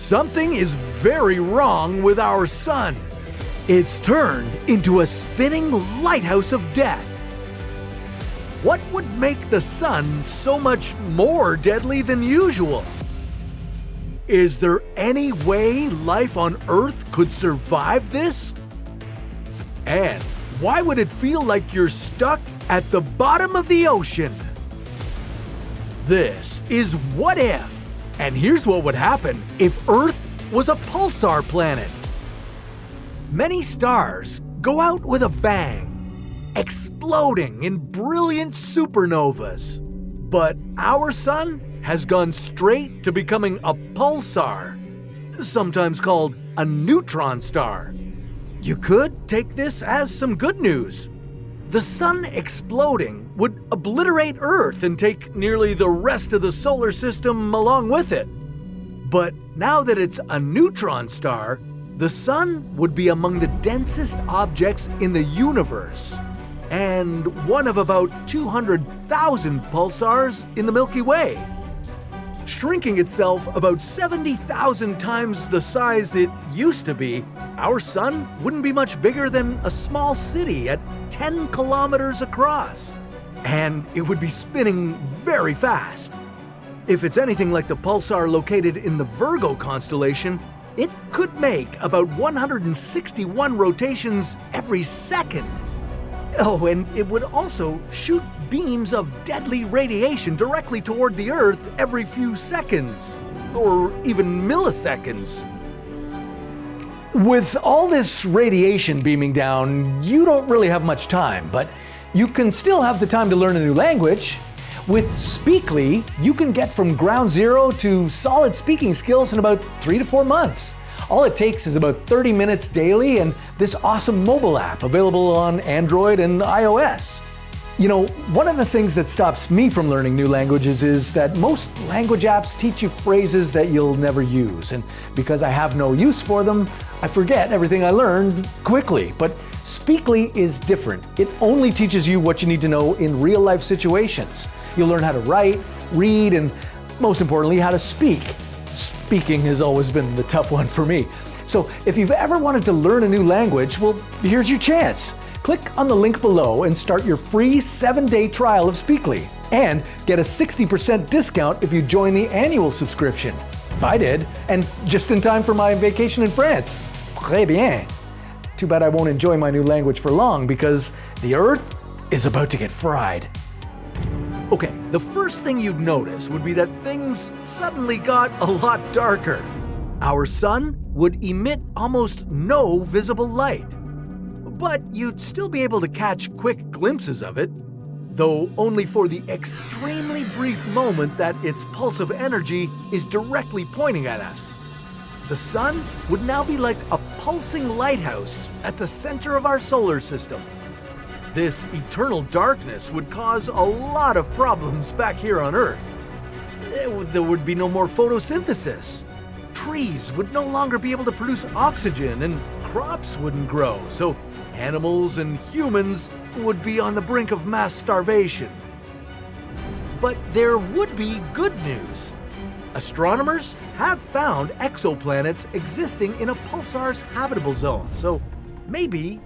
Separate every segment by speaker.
Speaker 1: Something is very wrong with our sun. It's turned into a spinning lighthouse of death. What would make the sun so much more deadly than usual? Is there any way life on Earth could survive this? And why would it feel like you're stuck at the bottom of the ocean? This is What If, and here's what would happen if Earth was a pulsar planet. Many stars go out with a bang, exploding in brilliant supernovas. But our sun has gone straight to becoming a pulsar, sometimes called a neutron star. You could take this as some good news. The sun exploding would obliterate Earth and take nearly the rest of the solar system along with it. But now that it's a neutron star, the sun would be among the densest objects in the universe, and one of about 200,000 pulsars in the Milky Way. Shrinking itself about 70,000 times the size it used to be, our sun wouldn't be much bigger than a small city at 10 kilometers across. And it would be spinning very fast. If it's anything like the pulsar located in the Virgo constellation, it could make about 161 rotations every second. Oh, and it would also shoot beams of deadly radiation directly toward the Earth every few seconds, or even milliseconds. With all this radiation beaming down, you don't really have much time, but you can still have the time to learn a new language. With Speakly, you can get from ground zero to solid speaking skills in about 3 to 4 months. All it takes is about 30 minutes daily and this awesome mobile app available on Android and iOS. You know, one of the things that stops me from learning new languages is that most language apps teach you phrases that you'll never use, and because I have no use for them, I forget everything I learned quickly. But Speakly is different. It only teaches you what you need to know in real-life situations. You'll learn how to write, read, and most importantly, how to speak. Speaking has always been the tough one for me. So if you've ever wanted to learn a new language, well, here's your chance. Click on the link below and start your free 7-day trial of Speakly. And get a 60% discount if you join the annual subscription. I did, and just in time for my vacation in France. Très bien. Too bad I won't enjoy my new language for long because the Earth is about to get fried. Okay, the first thing you'd notice would be that things suddenly got a lot darker. Our sun would emit almost no visible light. But you'd still be able to catch quick glimpses of it, though only for the extremely brief moment that its pulse of energy is directly pointing at us. The sun would now be like a pulsing lighthouse at the center of our solar system. This eternal darkness would cause a lot of problems back here on Earth. There would be no more photosynthesis. Trees would no longer be able to produce oxygen and crops wouldn't grow, so animals and humans would be on the brink of mass starvation. But there would be good news. Astronomers have found exoplanets existing in a pulsar's habitable zone, so maybe,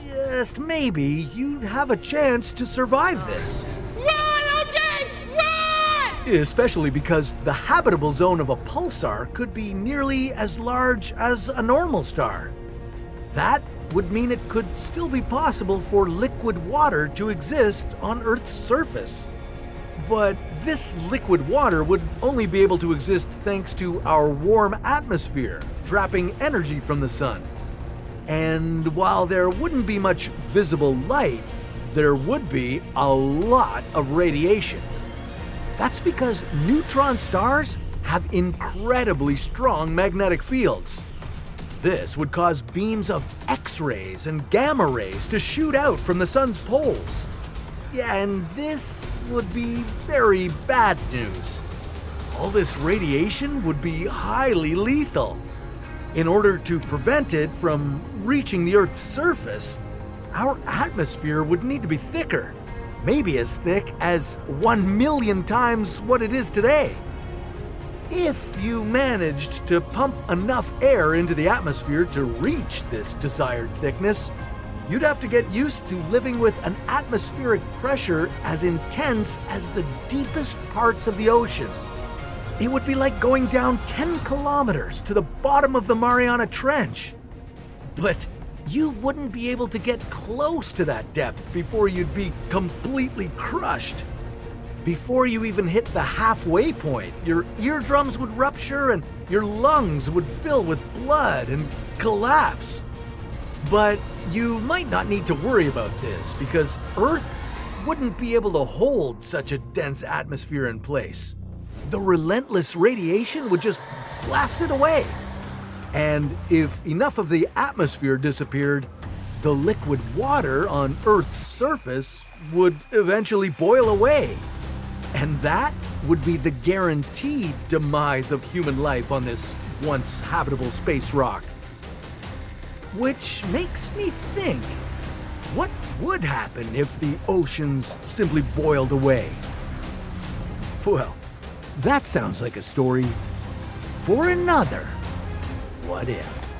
Speaker 1: just maybe, you'd have a chance to survive this.
Speaker 2: Run, OJ! Run!
Speaker 1: Especially because the habitable zone of a pulsar could be nearly as large as a normal star. That would mean it could still be possible for liquid water to exist on Earth's surface. But this liquid water would only be able to exist thanks to our warm atmosphere, trapping energy from the sun. And while there wouldn't be much visible light, there would be a lot of radiation. That's because neutron stars have incredibly strong magnetic fields. This would cause beams of X-rays and gamma rays to shoot out from the sun's poles. Yeah, and this would be very bad news. All this radiation would be highly lethal. In order to prevent it from reaching the Earth's surface, our atmosphere would need to be thicker, maybe as thick as 1 million times what it is today. if you managed to pump enough air into the atmosphere to reach this desired thickness, you'd have to get used to living with an atmospheric pressure as intense as the deepest parts of the ocean. It would be like going down 10 kilometers to the bottom of the Mariana Trench. But you wouldn't be able to get close to that depth before you'd be completely crushed. Before you even hit the halfway point, your eardrums would rupture and your lungs would fill with blood and collapse. But you might not need to worry about this because Earth wouldn't be able to hold such a dense atmosphere in place. The relentless radiation would just blast it away. And if enough of the atmosphere disappeared, the liquid water on Earth's surface would eventually boil away. And that would be the guaranteed demise of human life on this once habitable space rock. Which makes me think, what would happen if the oceans simply boiled away? Well, that sounds like a story for another What If.